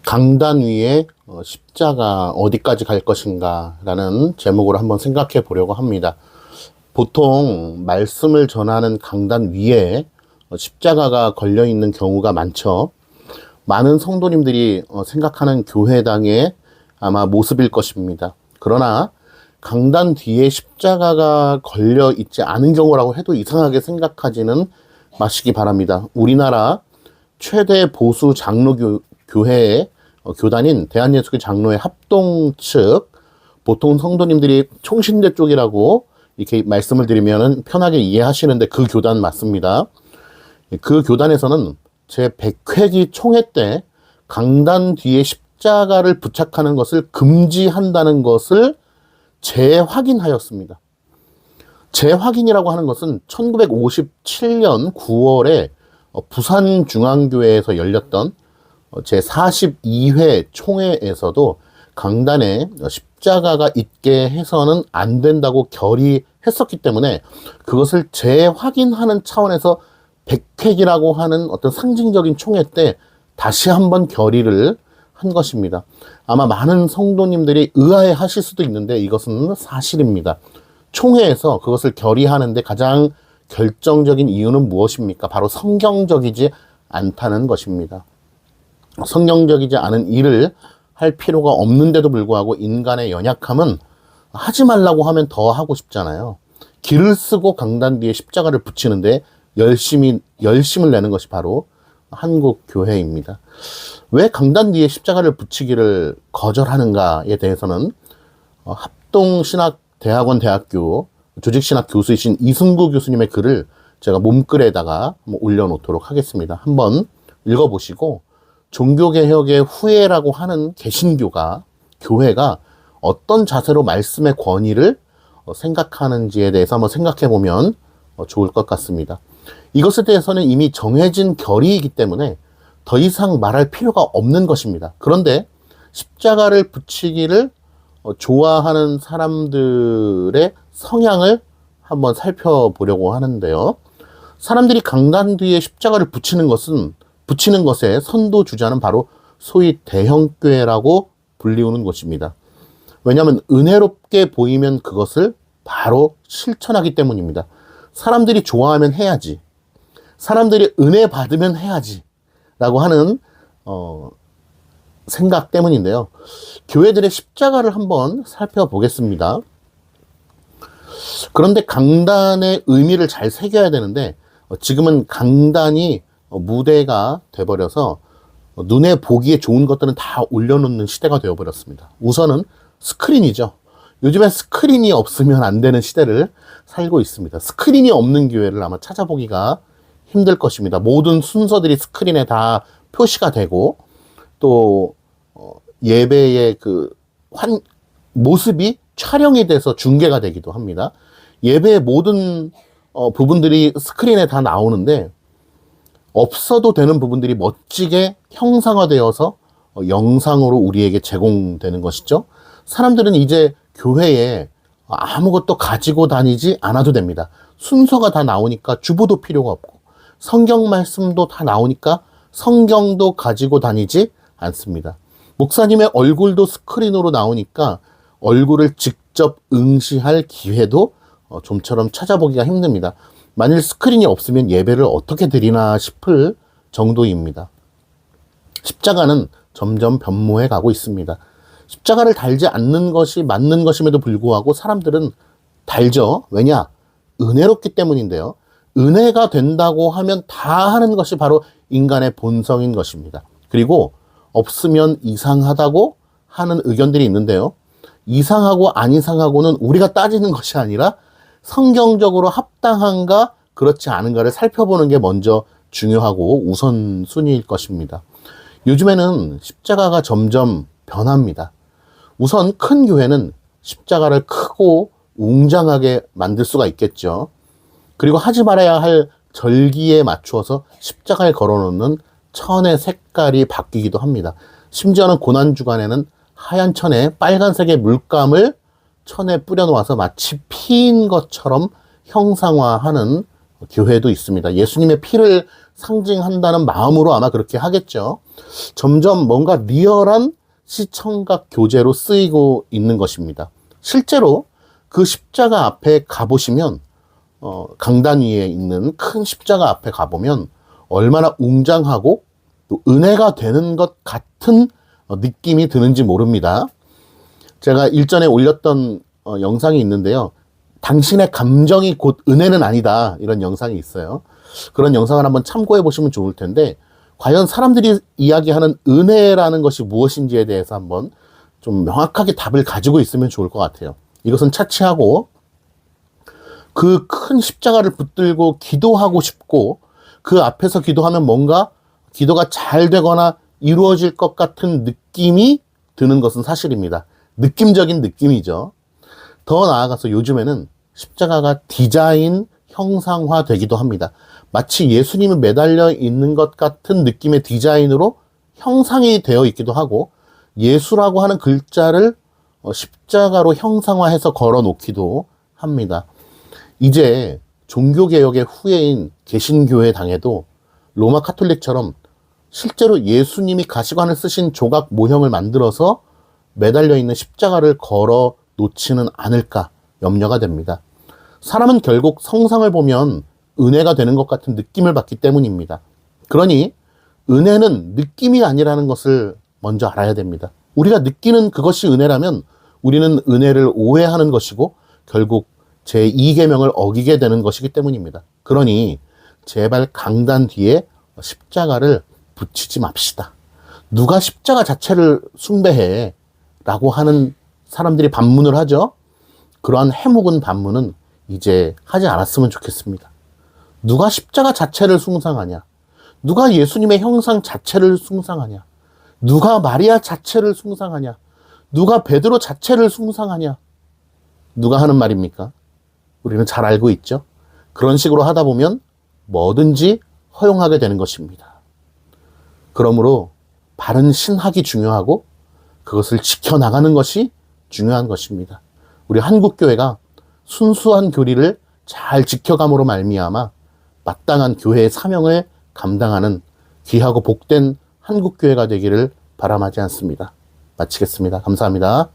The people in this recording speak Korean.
강단 위에 십자가 어디까지 갈 것인가 라는 제목으로 한번 생각해 보려고 합니다. 보통 말씀을 전하는 강단 위에 십자가가 걸려 있는 경우가 많죠. 많은 성도님들이 생각하는 교회당의 아마 모습일 것입니다. 그러나 강단 뒤에 십자가가 걸려 있지 않은 경우라고 해도 이상하게 생각하지는 마시기 바랍니다. 우리나라 최대 보수 장로교회의 교단인 대한예수교 장로회 합동 측, 보통 성도님들이 총신대 쪽이라고 이렇게 말씀을 드리면 편하게 이해하시는데 그 교단 맞습니다. 그 교단에서는 제 100회기 총회 때 강단 뒤에 십자가를 부착하는 것을 금지한다는 것을 재확인하였습니다. 재확인이라고 하는 것은 1957년 9월에 부산중앙교회에서 열렸던 제42회 총회에서도 강단에 십자가가 있게 해서는 안 된다고 결의했었기 때문에 그것을 재확인하는 차원에서 100회기라고 하는 어떤 상징적인 총회 때 다시 한번 결의를 한 것입니다. 아마 많은 성도님들이 의아해 하실 수도 있는데 이것은 사실입니다. 총회에서 그것을 결의하는데 가장 결정적인 이유는 무엇입니까? 바로 성경적이지 않다는 것입니다. 성경적이지 않은 일을 할 필요가 없는데도 불구하고 인간의 연약함은 하지 말라고 하면 더 하고 싶잖아요. 길을 쓰고 강단 뒤에 십자가를 붙이는데 열심을 내는 것이 바로 한국 교회입니다. 왜 강단 뒤에 십자가를 붙이기를 거절하는가에 대해서는 합동신학대학원 대학교 조직신학 교수이신 이승구 교수님의 글을 제가 몸글에다가 올려놓도록 하겠습니다. 한번 읽어보시고 종교개혁의 후예라고 하는 개신교가, 교회가 어떤 자세로 말씀의 권위를 생각하는지에 대해서 한번 생각해 보면 좋을 것 같습니다. 이것에 대해서는 이미 정해진 결의이기 때문에 더 이상 말할 필요가 없는 것입니다. 그런데 십자가를 붙이기를 좋아하는 사람들의 성향을 한번 살펴보려고 하는데요. 사람들이 강단 뒤에 십자가를 붙이는 것의 선도주자는 바로 소위 대형교회라고 불리우는 것입니다. 왜냐하면 은혜롭게 보이면 그것을 바로 실천하기 때문입니다. 사람들이 좋아하면 해야지. 사람들이 은혜 받으면 해야지. 라고 하는 생각 때문인데요. 교회들의 십자가를 한번 살펴보겠습니다. 그런데 강단의 의미를 잘 새겨야 되는데 지금은 강단이 무대가 돼버려서 눈에 보기에 좋은 것들은 다 올려놓는 시대가 되어버렸습니다. 우선은 스크린이죠. 요즘엔 스크린이 없으면 안 되는 시대를 살고 있습니다. 스크린이 없는 교회를 아마 찾아보기가 힘들 것입니다. 모든 순서들이 스크린에 다 표시가 되고 또 예배의 모습이 촬영이 돼서 중계가 되기도 합니다. 예배의 모든 부분들이 스크린에 다 나오는데 없어도 되는 부분들이 멋지게 형상화되어서 영상으로 우리에게 제공되는 것이죠. 사람들은 이제 교회에 아무것도 가지고 다니지 않아도 됩니다. 순서가 다 나오니까 주보도 필요가 없고 성경 말씀도 다 나오니까 성경도 가지고 다니지 않습니다. 목사님의 얼굴도 스크린으로 나오니까 얼굴을 직접 응시할 기회도 좀처럼 찾아보기가 힘듭니다. 만일 스크린이 없으면 예배를 어떻게 드리나 싶을 정도입니다. 십자가는 점점 변모해 가고 있습니다. 십자가를 달지 않는 것이 맞는 것임에도 불구하고 사람들은 달죠. 왜냐? 은혜롭기 때문인데요. 은혜가 된다고 하면 다 하는 것이 바로 인간의 본성인 것입니다. 그리고 없으면 이상하다고 하는 의견들이 있는데요. 이상하고 안 이상하고는 우리가 따지는 것이 아니라 성경적으로 합당한가 그렇지 않은가를 살펴보는 게 먼저 중요하고 우선순위일 것입니다. 요즘에는 십자가가 점점 변합니다. 우선 큰 교회는 십자가를 크고 웅장하게 만들 수가 있겠죠. 그리고 하지 말아야 할 절기에 맞추어서 십자가에 걸어놓는 천의 색깔이 바뀌기도 합니다. 심지어는 고난주간에는 하얀 천에 빨간색의 물감을 천에 뿌려놓아서 마치 피인 것처럼 형상화하는 교회도 있습니다. 예수님의 피를 상징한다는 마음으로 아마 그렇게 하겠죠. 점점 뭔가 리얼한 시청각 교재로 쓰이고 있는 것입니다. 실제로 그 십자가 앞에 가보시면 강단 위에 있는 큰 십자가 앞에 가보면 얼마나 웅장하고 또 은혜가 되는 것 같은 느낌이 드는지 모릅니다. 제가 일전에 올렸던 영상이 있는데요. 당신의 감정이 곧 은혜는 아니다, 이런 영상이 있어요. 그런 영상을 한번 참고해 보시면 좋을 텐데, 과연 사람들이 이야기하는 은혜라는 것이 무엇인지에 대해서 한번 좀 명확하게 답을 가지고 있으면 좋을 것 같아요. 이것은 차치하고 그 큰 십자가를 붙들고 기도하고 싶고 그 앞에서 기도하면 뭔가 기도가 잘 되거나 이루어질 것 같은 느낌이 드는 것은 사실입니다. 느낌적인 느낌이죠. 더 나아가서 요즘에는 십자가가 디자인 형상화 되기도 합니다. 마치 예수님이 매달려 있는 것 같은 느낌의 디자인으로 형상이 되어 있기도 하고, 예수라고 하는 글자를 십자가로 형상화해서 걸어 놓기도 합니다. 이제 종교개혁의 후예인 개신교회 당에도 로마 카톨릭처럼 실제로 예수님이 가시관을 쓰신 조각 모형을 만들어서 매달려 있는 십자가를 걸어 놓지는 않을까 염려가 됩니다. 사람은 결국 성상을 보면 은혜가 되는 것 같은 느낌을 받기 때문입니다. 그러니 은혜는 느낌이 아니라는 것을 먼저 알아야 됩니다. 우리가 느끼는 그것이 은혜라면 우리는 은혜를 오해하는 것이고 결국 제2계명을 어기게 되는 것이기 때문입니다. 그러니 제발 강단 뒤에 십자가를 붙이지 맙시다. 누가 십자가 자체를 숭배해? 라고 하는 사람들이 반문을 하죠. 그러한 해묵은 반문은 이제 하지 않았으면 좋겠습니다. 누가 십자가 자체를 숭상하냐? 누가 예수님의 형상 자체를 숭상하냐? 누가 마리아 자체를 숭상하냐? 누가 베드로 자체를 숭상하냐? 누가 하는 말입니까? 우리는 잘 알고 있죠. 그런 식으로 하다 보면 뭐든지 허용하게 되는 것입니다. 그러므로 바른 신학이 중요하고 그것을 지켜나가는 것이 중요한 것입니다. 우리 한국교회가 순수한 교리를 잘 지켜감으로 말미암아 마땅한 교회의 사명을 감당하는 귀하고 복된 한국교회가 되기를 바람하지 않습니다. 마치겠습니다. 감사합니다.